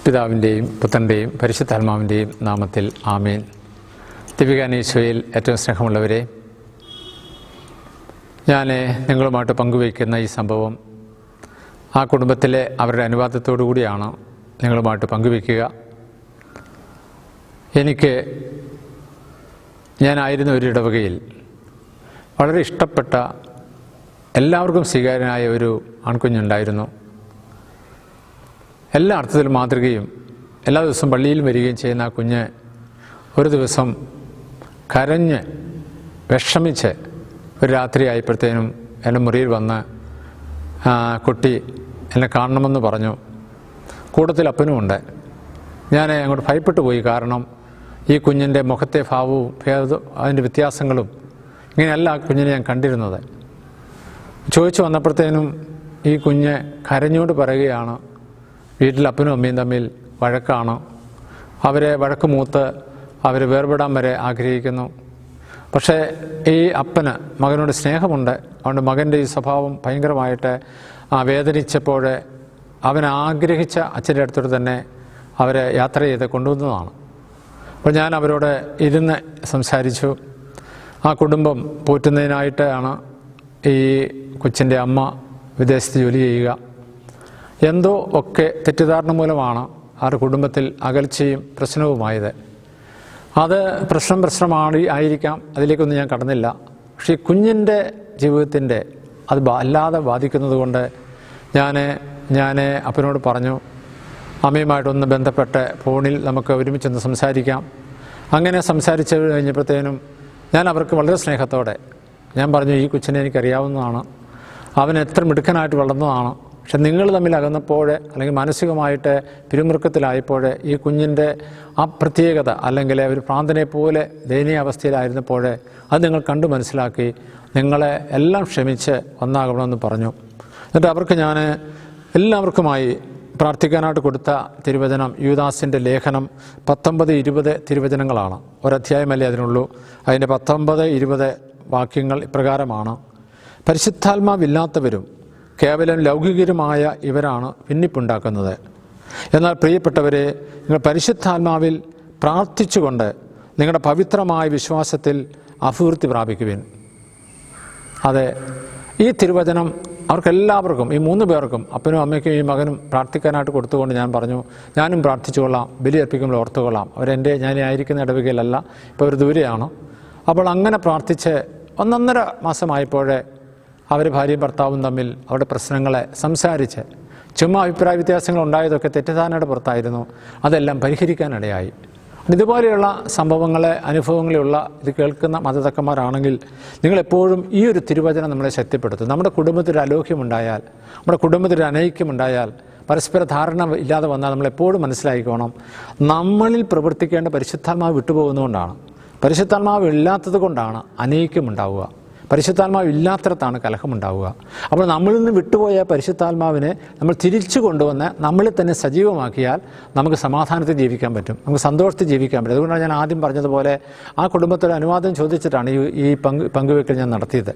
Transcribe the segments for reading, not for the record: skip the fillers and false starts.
പിതാവിൻ്റെയും പുത്രൻ്റെയും പരിശുദ്ധാത്മാവിൻ്റെയും നാമത്തിൽ ആമേൻ. ദിവ്യകാനീശോയിൽ ഏറ്റവും സ്നേഹമുള്ളവരെ, ഞാൻ നിങ്ങളുമായിട്ട് പങ്കുവയ്ക്കുന്ന ഈ സംഭവം ആ കുടുംബത്തിലെ അവരുടെ അനുവാദത്തോടു കൂടിയാണ് നിങ്ങളുമായിട്ട് പങ്കുവയ്ക്കുക. ഞാനായിരുന്ന ഒരു ഇടവകയിൽ വളരെ ഇഷ്ടപ്പെട്ട, എല്ലാവർക്കും സ്വീകാര്യനായ ഒരു ആൺകുഞ്ഞുണ്ടായിരുന്നു. എല്ലാ അർത്ഥത്തിലും മാതൃകയും, എല്ലാ ദിവസവും പള്ളിയിലും വരികയും ചെയ്യുന്ന ആ കുഞ്ഞ് ഒരു ദിവസം കരഞ്ഞ് വിഷമിച്ച് ഒരു രാത്രി ആയപ്പോഴത്തേനും എൻ്റെ മുറിയിൽ വന്ന് കുട്ടി എന്നെ കാണണമെന്ന് പറഞ്ഞു. കൂട്ടത്തിൽ അപ്പനുമുണ്ട്. ഞാൻ അങ്ങോട്ട് ഭയപ്പെട്ടു പോയി. കാരണം ഈ കുഞ്ഞിൻ്റെ മുഖത്തെ ഭാവവും അതിൻ്റെ വ്യത്യാസങ്ങളും ഇങ്ങനെയല്ല ആ കുഞ്ഞിനെ ഞാൻ കണ്ടിരുന്നത്. ചോദിച്ചു വന്നപ്പോഴത്തേനും ഈ കുഞ്ഞ് കരഞ്ഞുകൊണ്ട് പറയുകയാണ്, വീട്ടിൽ അപ്പനും അമ്മയും തമ്മിൽ വഴക്കാണ്, അവരെ വഴക്ക് മൂത്ത് അവർ വേർപെടാൻ വരെ ആഗ്രഹിക്കുന്നു. പക്ഷേ ഈ അപ്പന് മകനോട് സ്നേഹമുണ്ട്. അതുകൊണ്ട് മകൻ്റെ ഈ സ്വഭാവം ഭയങ്കരമായിട്ട് വേദനിച്ചപ്പോൾ അവൻ ആഗ്രഹിച്ച അച്ഛൻ്റെ അടുത്തോട് തന്നെ അവരെ യാത്ര ചെയ്ത് കൊണ്ടുവന്നതാണ്. അപ്പോൾ ഞാൻ അവരോട് ഇരുന്ന് സംസാരിച്ചു. ആ കുടുംബം പോറ്റുന്നതിനായിട്ടാണ് ഈ കൊച്ചിൻ്റെ അമ്മ വിദേശത്ത് ജോലി ചെയ്യുക. എന്തോ ഒക്കെ തെറ്റിദ്ധാരണ മൂലമാണ് ആ കുടുംബത്തിൽ അകൽച്ചയും പ്രശ്നവുമായത്. അത് ആയിരിക്കാം, അതിലേക്കൊന്നും ഞാൻ കടന്നില്ല. പക്ഷേ ഈ കുഞ്ഞിൻ്റെ ജീവിതത്തിൻ്റെ അത് അല്ലാതെ ബാധിക്കുന്നത് കൊണ്ട് ഞാൻ അപ്പനോട് പറഞ്ഞു, അമ്മയുമായിട്ടൊന്ന് ബന്ധപ്പെട്ട് ഫോണിൽ നമുക്ക് ഒരുമിച്ചൊന്ന് സംസാരിക്കാം. അങ്ങനെ സംസാരിച്ച് കഴിഞ്ഞപ്പോഴത്തേനും ഞാൻ അവർക്ക് വളരെ സ്നേഹത്തോടെ ഞാൻ പറഞ്ഞു, ഈ കൊച്ചിനെ എനിക്കറിയാവുന്നതാണ്, അവൻ എത്ര മിടുക്കനായിട്ട് വളർന്നതാണ്. പക്ഷെ നിങ്ങൾ തമ്മിൽ അകന്നപ്പോൾ അല്ലെങ്കിൽ മാനസികമായിട്ട് പിരിമുറുക്കത്തിലായപ്പോൾ ഈ കുഞ്ഞിൻ്റെ ആ പ്രത്യേകത അല്ലെങ്കിൽ ഒരു പ്രാന്തനെ പോലെ ദയനീയ അവസ്ഥയിലായിരുന്നപ്പോൾ അത് നിങ്ങൾ കണ്ടു മനസ്സിലാക്കി നിങ്ങളെ എല്ലാം ക്ഷമിച്ച് ഒന്നാകണമെന്ന് പറഞ്ഞു. എന്നിട്ട് അവർക്ക് ഞാൻ എല്ലാവർക്കുമായി പ്രാർത്ഥിക്കാനായിട്ട് കൊടുത്ത തിരുവചനം യൂദാസിൻ്റെ ലേഖനം 19-20 തിരുവചനങ്ങളാണ്. ഒരധ്യായമല്ലേ അതിനുള്ളൂ. അതിൻ്റെ 19-20 വാക്യങ്ങൾ ഇപ്രകാരമാണ്: പരിശുദ്ധാത്മാവില്ലാത്തവരും കേവലം ലൗകികരുമായ ഇവരാണ് ഭിന്നിപ്പുണ്ടാക്കുന്നത്. എന്നാൽ പ്രിയപ്പെട്ടവരെ, നിങ്ങൾ പരിശുദ്ധാത്മാവിൽ പ്രാർത്ഥിച്ചുകൊണ്ട് നിങ്ങളുടെ പവിത്രമായ വിശ്വാസത്തിൽ അഭിവൃദ്ധി പ്രാപിക്കുവിൻ. അതെ, ഈ തിരുവചനം അവർക്കെല്ലാവർക്കും, ഈ 3 പേർക്കും, അപ്പനും അമ്മയ്ക്കും ഈ മകനും പ്രാർത്ഥിക്കാനായിട്ട് കൊടുത്തുകൊണ്ട് ഞാൻ പറഞ്ഞു, ഞാനും പ്രാർത്ഥിച്ചുകൊള്ളാം, ബലിയർപ്പിക്കുമ്പോൾ ഓർത്തുകൊള്ളാം. ഞാനായിരിക്കുന്ന ഇടവകയിലല്ല, ഇപ്പോൾ ഒരു ദൂരെയാണ്. അപ്പോൾ അങ്ങനെ പ്രാർത്ഥിച്ച് 1.5 മാസമായപ്പോഴേ അവർ ഭാര്യയും ഭർത്താവും തമ്മിൽ അവരുടെ പ്രശ്നങ്ങളെ സംസാരിച്ച്, ചുമ്മാ അഭിപ്രായ വ്യത്യാസങ്ങൾ ഉണ്ടായതൊക്കെ തെറ്റിദ്ധാരണയുടെ പുറത്തായിരുന്നു, അതെല്ലാം പരിഹരിക്കാനിടയായി. ഇതുപോലെയുള്ള സംഭവങ്ങളെ, അനുഭവങ്ങളുള്ള ഇത് കേൾക്കുന്ന മതതക്കന്മാരാണെങ്കിൽ നിങ്ങളെപ്പോഴും ഈ ഒരു തിരുവചനം നമ്മളെ ശക്തിപ്പെടുത്തും. നമ്മുടെ കുടുംബത്തിൽ അലോഹ്യമുണ്ടായാൽ, നമ്മുടെ കുടുംബത്തിൽ അനൈക്യമുണ്ടായാൽ, പരസ്പര ധാരണ ഇല്ലാതെ വന്നാൽ നമ്മളെപ്പോഴും മനസ്സിലാക്കിക്കോണം, നമ്മളിൽ പ്രവർത്തിക്കേണ്ട പരിശുദ്ധാത്മാവ് വിട്ടുപോകുന്നതുകൊണ്ടാണ്. പരിശുദ്ധാത്മാവ് ഇല്ലാത്തത് കൊണ്ടാണ് അനൈക്യമുണ്ടാവുക. പരിശുദ്ധാത്മാവ് ഇല്ലാത്തടത്താണ് കലഹമുണ്ടാവുക. അപ്പോൾ നമ്മളിൽ നിന്ന് വിട്ടുപോയ പരിശുദ്ധാത്മാവിനെ നമ്മൾ തിരിച്ചു കൊണ്ടുവന്ന് നമ്മളിൽ തന്നെ സജീവമാക്കിയാൽ നമുക്ക് സമാധാനത്തിൽ ജീവിക്കാൻ പറ്റും, നമുക്ക് സന്തോഷത്തിൽ ജീവിക്കാൻ പറ്റും. അതുകൊണ്ടാണ് ഞാൻ ആദ്യം പറഞ്ഞതുപോലെ ആ കുടുംബത്തോട് അനുവാദം ചോദിച്ചിട്ടാണ് ഈ പങ്കുവെക്കൽ ഞാൻ നടത്തിയത്.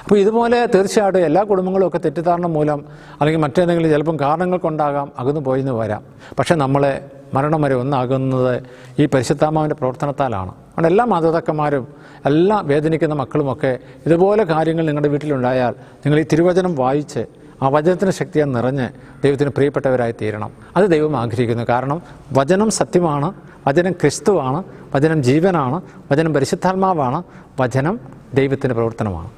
അപ്പോൾ ഇതുപോലെ തീർച്ചയായിട്ടും എല്ലാ കുടുംബങ്ങളും ഒക്കെ തെറ്റിദ്ധാരണ മൂലം അല്ലെങ്കിൽ മറ്റേതെങ്കിലും ചിലപ്പം കാരണങ്ങൾ കൊണ്ടാകാം അകന്നു പോയെന്ന് വരാം. പക്ഷേ നമ്മളെ മരണം വരെ ഒന്നാകുന്നത് ഈ പരിശുദ്ധാത്മാവിൻ്റെ പ്രവർത്തനത്താലാണ്. അതുകൊണ്ട് എല്ലാ മാതാപിതാക്കന്മാരും, എല്ലാ വേദനിക്കുന്ന മക്കളുമൊക്കെ ഇതുപോലെ കാര്യങ്ങൾ നിങ്ങളുടെ വീട്ടിലുണ്ടായാൽ നിങ്ങൾ ഈ തിരുവചനം വായിച്ച് ആ വചനത്തിൻ്റെ ശക്തിയാൽ നിറഞ്ഞ് ദൈവത്തിന് പ്രിയപ്പെട്ടവരായി തീരണം. അത് ദൈവം ആഗ്രഹിക്കുന്നു. കാരണം വചനം സത്യമാണ്, വചനം ക്രിസ്തുവാണ്, വചനം ജീവനാണ്, വചനം പരിശുദ്ധാത്മാവാണ്, വചനം ദൈവത്തിൻ്റെ പ്രവർത്തനമാണ്.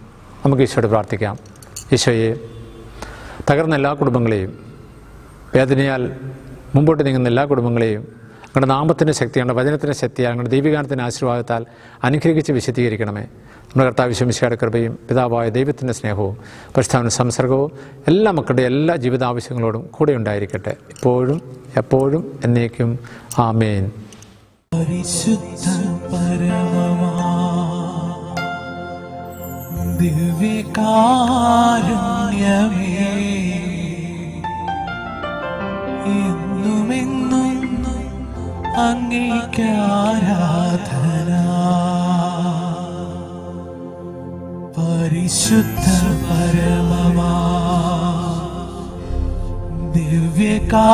നമുക്ക് ഈശോയോട് പ്രാർത്ഥിക്കാം. ഈശോയെ, തകർന്ന എല്ലാ കുടുംബങ്ങളെയും, വേദനയാൽ മുമ്പോട്ട് നീങ്ങുന്ന എല്ലാ കുടുംബങ്ങളെയും ഞങ്ങളുടെ നാമത്തിൻ്റെ ശക്തിയാണ്, വചനത്തിൻ്റെ ശക്തിയാണ്, ഞങ്ങളുടെ ദൈവികാനത്തിൻ്റെ ആശീർവാദത്താൽ അനുഗ്രഹിച്ച് വിശദീകരിക്കണമേ. നമ്മുടെ കർത്താവ് ഈശോയുടെ കൃപയും പിതാവായ ദൈവത്തിൻ്റെ സ്നേഹവും പരിശുദ്ധാത്മാവിന്റെ സംസർഗവും എല്ലാ മക്കളുടെ എല്ലാ ജീവിതാവശ്യങ്ങളോടും കൂടെ ഉണ്ടായിരിക്കട്ടെ, ഇപ്പോഴും എപ്പോഴും എന്നേക്കും. ആമേൻ. അങ്ങേക്കാരാധന. പരിശുദ്ധ പരമമാ ദിവ്യകാരുണ്യമേ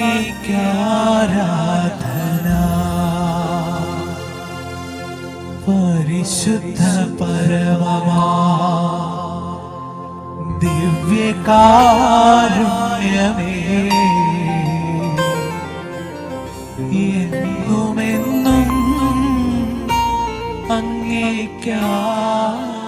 അങ്ങേക്കാരാധന. പരിശുദ്ധ പരമമാ ദിവ്യകാരുണ്യമേ, എന്നുമെന്നും അങ്ങേക്കാരാധന.